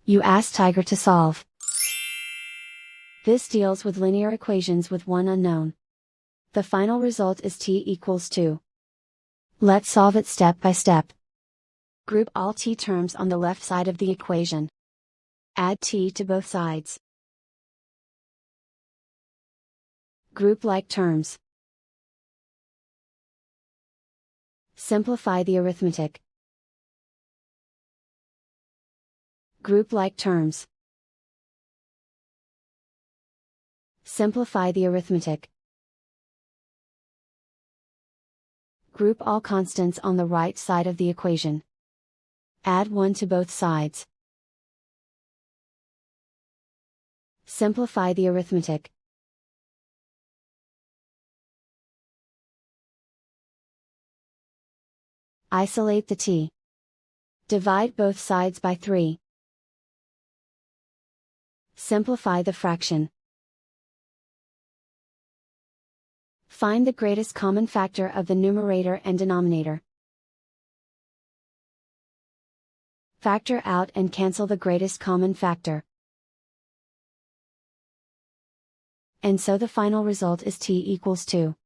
You ask Tiger to solve. This deals with linear equations with one unknown. The final result is t equals 2. Let's solve it step by step. Group all t terms on the left side of the equation. Add t to both sides. Group like terms. Simplify the arithmetic. Group like terms. Simplify the arithmetic. Group all constants on the right side of the equation. Add 1 to both sides. Simplify the arithmetic. Isolate the t. Divide both sides by 3. Simplify the fraction. Find the greatest common factor of the numerator and denominator. Factor out and cancel the greatest common factor. And so the final result is t equals 2.